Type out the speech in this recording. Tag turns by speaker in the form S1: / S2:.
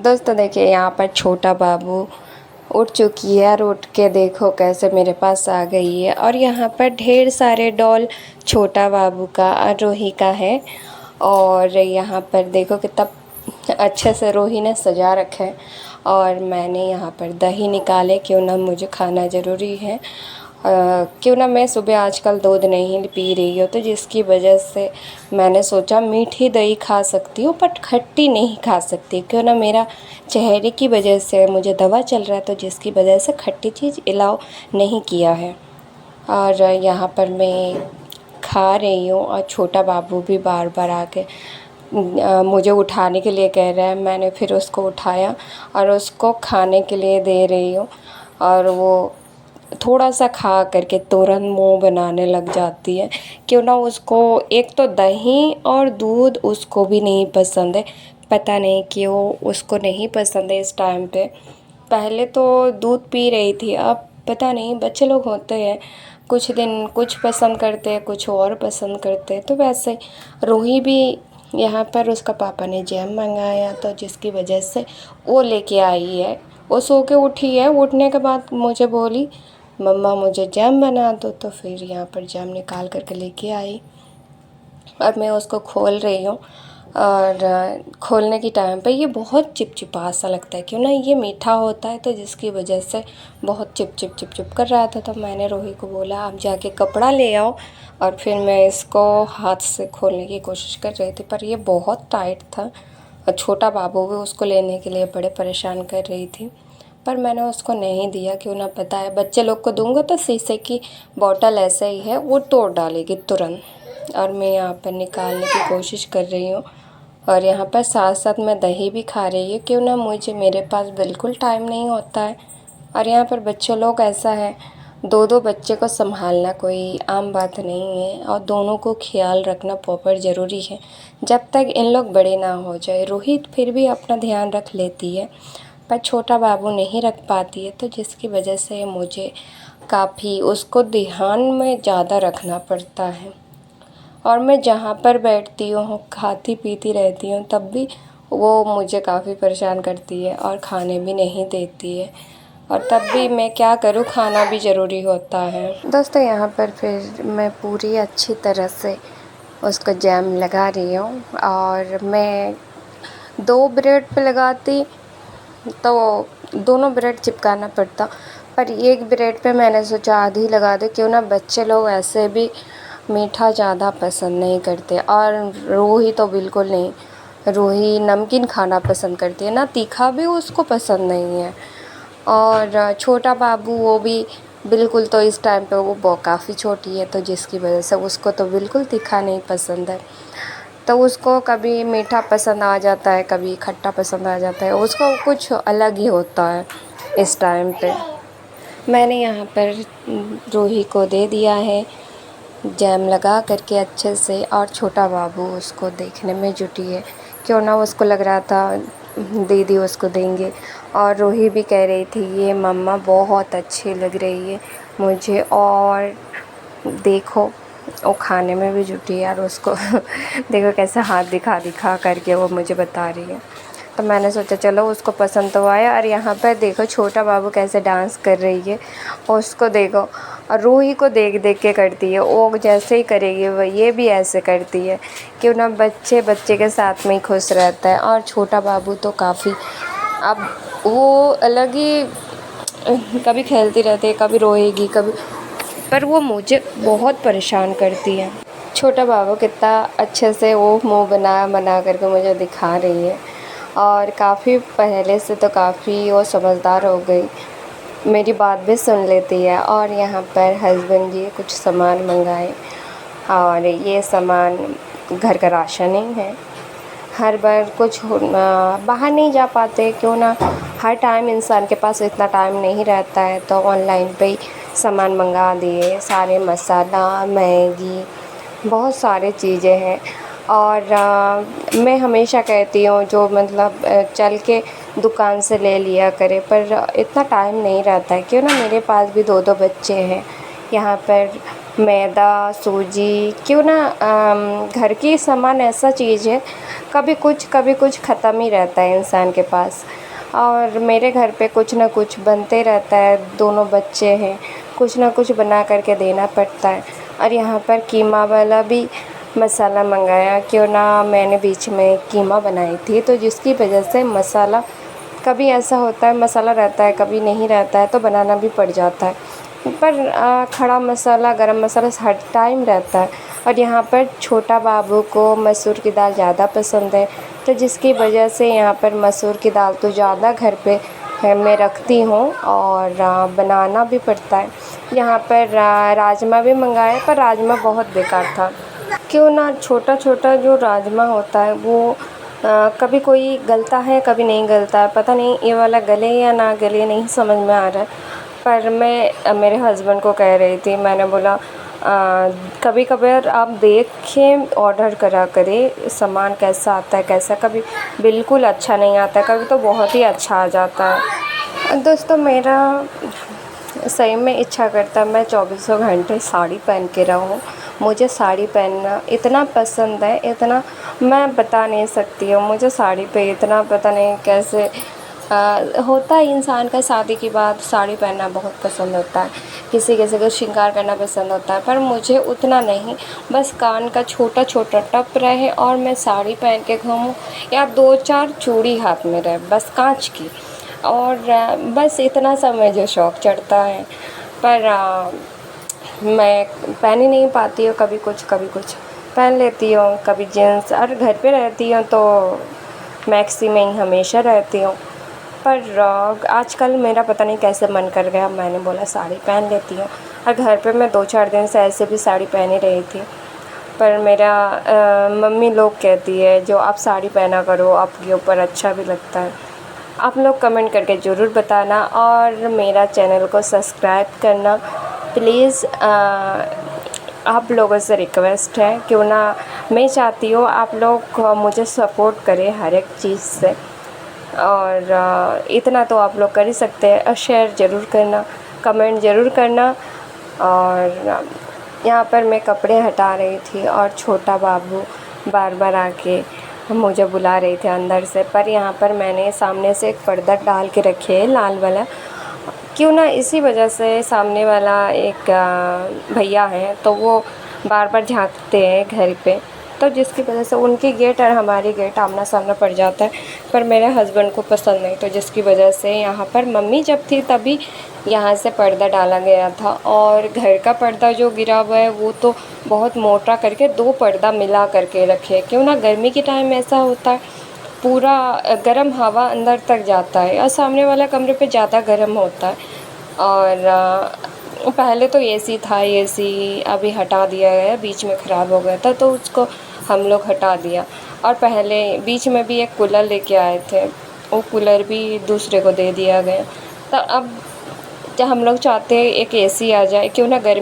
S1: दोस्तों देखिए यहाँ पर छोटा बाबू उठ चुकी है और उठ के देखो कैसे मेरे पास आ गई है। और यहाँ पर ढेर सारे डॉल छोटा बाबू का और रूही का है। और यहाँ पर देखो कितना अच्छे से रूही ने सजा रखा है। और मैंने यहाँ पर दही निकाले, क्यों ना मुझे खाना ज़रूरी है। क्यों ना मैं सुबह आजकल दूध नहीं पी रही हूँ, तो जिसकी वजह से मैंने सोचा मीठी दही खा सकती हूँ बट खट्टी नहीं खा सकती। क्यों ना मेरा चेहरे की वजह से मुझे दवा चल रहा है, तो जिसकी वजह से खट्टी चीज़ अलाउ नहीं किया है। और यहाँ पर मैं खा रही हूँ और छोटा बाबू भी बार बार आके मुझे उठाने के लिए कह रहा है। मैंने फिर उसको उठाया और उसको खाने के लिए दे रही हूँ। और वो थोड़ा सा खा करके तुरंत मुंह बनाने लग जाती है। क्यों ना उसको एक तो दही और दूध उसको भी नहीं पसंद है। पता नहीं क्यों उसको नहीं पसंद है इस टाइम पे। पहले तो दूध पी रही थी, अब पता नहीं, बच्चे लोग होते हैं, कुछ दिन कुछ पसंद करते हैं, कुछ और पसंद करते हैं। तो वैसे रूही भी यहाँ पर उसका पापा ने जैम मंगाया, तो जिसकी वजह से वो लेके आई है। वो सो के उठी है, उठने के बाद मुझे बोली मम्मा मुझे जैम बना दो, तो फिर यहाँ पर जैम निकाल करके लेके आई और मैं उसको खोल रही हूँ। और खोलने की टाइम पे ये बहुत चिपचिपा सा लगता है। क्यों ना ये मीठा होता है, तो जिसकी वजह से बहुत चिप कर रहा था। तो मैंने रूही को बोला आप जाके कपड़ा ले आओ। और फिर मैं इसको हाथ से खोलने की कोशिश कर रही थी, पर ये बहुत टाइट था। और छोटा बाबू भी उसको लेने के लिए बड़े परेशान कर रही थी, पर मैंने उसको नहीं दिया। क्यों ना, पता है बच्चे लोग को दूंगा तो शीशे की बॉटल ऐसे ही है, वो तोड़ डालेगी तुरंत। और मैं यहाँ पर निकालने की कोशिश कर रही हूँ और यहाँ पर साथ साथ मैं दही भी खा रही हूँ। क्यों ना, मेरे पास बिल्कुल टाइम नहीं होता है। और यहाँ पर बच्चे लोग ऐसा है, दो दो बच्चे को संभालना कोई आम बात नहीं है, और दोनों को ख्याल रखना प्रॉपर ज़रूरी है जब तक इन लोग बड़े ना हो जाए। रोहित फिर भी अपना ध्यान रख लेती है, पर छोटा बाबू नहीं रख पाती है, तो जिसकी वजह से मुझे काफ़ी उसको ध्यान में ज़्यादा रखना पड़ता है। और मैं जहाँ पर बैठती हूँ खाती पीती रहती हूँ, तब भी वो मुझे काफ़ी परेशान करती है और खाने भी नहीं देती है। और तब भी मैं क्या करूँ, खाना भी ज़रूरी होता है। दोस्तों यहाँ पर फिर मैं पूरी अच्छी तरह से उसको जैम लगा रही हूँ। और मैं 2 ब्रेड पे लगाती तो दोनों ब्रेड चिपकाना पड़ता, पर एक ब्रेड पे मैंने सोचा आधी लगा दे। क्यों ना, बच्चे लोग ऐसे भी मीठा ज़्यादा पसंद नहीं करते, और रूही तो बिल्कुल नहीं। रूही नमकीन खाना पसंद करती है, ना तीखा भी उसको पसंद नहीं है। और छोटा बाबू वो भी बिल्कुल, तो इस टाइम पे वो काफ़ी छोटी है, तो जिसकी वजह से उसको तो बिल्कुल तीखा नहीं पसंद है। तो उसको कभी मीठा पसंद आ जाता है, कभी खट्टा पसंद आ जाता है, उसको कुछ अलग ही होता है इस टाइम पे। मैंने यहाँ पर रूही को दे दिया है जैम लगा करके अच्छे से, और छोटा बाबू उसको देखने में जुटी है। क्यों ना, उसको लग रहा था दीदी उसको देंगे। और रूही भी कह रही थी ये मम्मा बहुत अच्छी लग रही है मुझे, और देखो वो खाने में भी जुटी है। और उसको देखो कैसे हाथ दिखा दिखा करके वो मुझे बता रही है। तो मैंने सोचा चलो उसको पसंद तो आया। और यहाँ पर देखो छोटा बाबू कैसे डांस कर रही है, और उसको देखो, और रूही को देख देख के करती है। वो जैसे ही करेगी वो ये भी ऐसे करती है। क्यों ना, बच्चे बच्चे के साथ में ही खुश रहता है। और छोटा बाबू तो काफ़ी, अब वो अलग ही कभी खेलती रहती है, कभी रोएगी, कभी, पर वो मुझे बहुत परेशान करती है। छोटा बाबू कितना अच्छे से वो मुँह बना करके मुझे दिखा रही है। और काफ़ी पहले से तो काफ़ी वो समझदार हो गई, मेरी बात भी सुन लेती है। और यहाँ पर हस्बैंड जी कुछ सामान मंगाए, और ये सामान घर का राशन ही है। हर बार कुछ बाहर नहीं जा पाते, क्यों ना, हर टाइम इंसान के पास इतना टाइम नहीं रहता है, तो ऑनलाइन पे ही सामान मंगा दिए। सारे मसाला, मैगी, बहुत सारे चीज़ें हैं। और मैं हमेशा कहती हूँ जो मतलब चल के दुकान से ले लिया करे, पर इतना टाइम नहीं रहता है। क्यों ना, मेरे पास भी 2 बच्चे हैं। यहाँ पर मैदा, सूजी, क्यों ना घर की सामान ऐसा चीज़ है, कभी कुछ ख़त्म ही रहता है इंसान के पास। और मेरे घर पे कुछ ना कुछ बनते रहता है, दोनों बच्चे हैं, कुछ ना कुछ बना करके देना पड़ता है। और यहाँ पर कीमा वाला भी मसाला मंगाया, क्यों ना मैंने बीच में कीमा बनाई थी, तो जिसकी वजह से मसाला कभी ऐसा होता है मसाला रहता है, कभी नहीं रहता है, तो बनाना भी पड़ जाता है। पर खड़ा मसाला, गरम मसाला हर टाइम रहता है। और यहाँ पर छोटा बाबू को मसूर की दाल ज़्यादा पसंद है, तो जिसकी वजह से यहाँ पर मसूर की दाल तो ज़्यादा घर पे मैं रखती हूँ और बनाना भी पड़ता है। यहाँ पर राजमा भी मंगाए, पर राजमा बहुत बेकार था। क्यों ना छोटा छोटा जो राजमा होता है वो कभी कोई गलता है, कभी नहीं गलता है, पता नहीं ये वाला गले या ना गले, नहीं समझ में आ रहा है। पर मैं मेरे हस्बैंड को कह रही थी, मैंने बोला कभी कभार आप देखें, ऑर्डर करा करें सामान कैसा आता है, कैसा, कभी बिल्कुल अच्छा नहीं आता है, कभी तो बहुत ही अच्छा आ जाता है। दोस्तों मेरा सही में इच्छा करता है मैं 24 घंटे साड़ी पहन के रहूं। मुझे साड़ी पहनना इतना पसंद है, इतना मैं बता नहीं सकती हूँ। मुझे साड़ी पे इतना पता नहीं कैसे होता है इंसान का, शादी के बाद साड़ी पहनना बहुत पसंद होता है, किसी किसी को श्रृंगार करना पसंद होता है, पर मुझे उतना नहीं। बस कान का छोटा छोटा टप रहे और मैं साड़ी पहन के घूमूं, या 2-4 चूड़ी हाथ में रहे, बस कांच की, और बस इतना सा मुझे शौक़ चढ़ता है। पर मैं पहन ही नहीं पाती हूँ, कभी कुछ पहन लेती हूँ, कभी जीन्स, और घर पे रहती हूँ तो मैक्सी में ही हमेशा रहती हूँ। पर आजकल मेरा पता नहीं कैसे मन कर गया, मैंने बोला साड़ी पहन लेती हूँ। और घर पे मैं 2-4 दिन से ऐसे भी साड़ी पहन ही रही थी, पर मेरा मम्मी लोग कहती है जो आप साड़ी पहना करो, आपके ऊपर अच्छा भी लगता है। आप लोग कमेंट करके ज़रूर बताना, और मेरा चैनल को सब्सक्राइब करना प्लीज़। आप लोगों से रिक्वेस्ट है, क्यों ना मैं चाहती हूँ आप लोग मुझे सपोर्ट करें हर एक चीज़ से, और इतना तो आप लोग कर ही सकते हैं। और शेयर ज़रूर करना, कमेंट ज़रूर करना। और यहाँ पर मैं कपड़े हटा रही थी और छोटा बाबू बार बार आके मुझे बुला रहे थे अंदर से, पर यहाँ पर मैंने सामने से एक पर्दा डाल के रखे है लाल वाला, क्यों ना इसी वजह से सामने वाला एक भैया हैं, तो वो बार बार झांकते हैं घर पे, तो जिसकी वजह से उनकी गेट और हमारी गेट आमना सामना पड़ जाता है। पर मेरे हस्बैंड को पसंद नहीं, तो जिसकी वजह से यहाँ पर मम्मी जब थी तभी यहाँ से पर्दा डाला गया था। और घर का पर्दा जो गिरा हुआ है वो तो बहुत मोटा करके 2 पर्दा मिला करके रखे, क्यों ना गर्मी के टाइम ऐसा होता है, पूरा गर्म हवा अंदर तक जाता है, और सामने वाला कमरे पे ज़्यादा गर्म होता है। और पहले तो एसी था, एसी अभी हटा दिया गया, बीच में ख़राब हो गया था तो उसको हम लोग हटा दिया। और पहले बीच में भी एक कूलर लेके आए थे, वो कूलर भी दूसरे को दे दिया गया। तो अब जब हम लोग चाहते हैं एक एसी आ जाए, क्यों ना गर्मी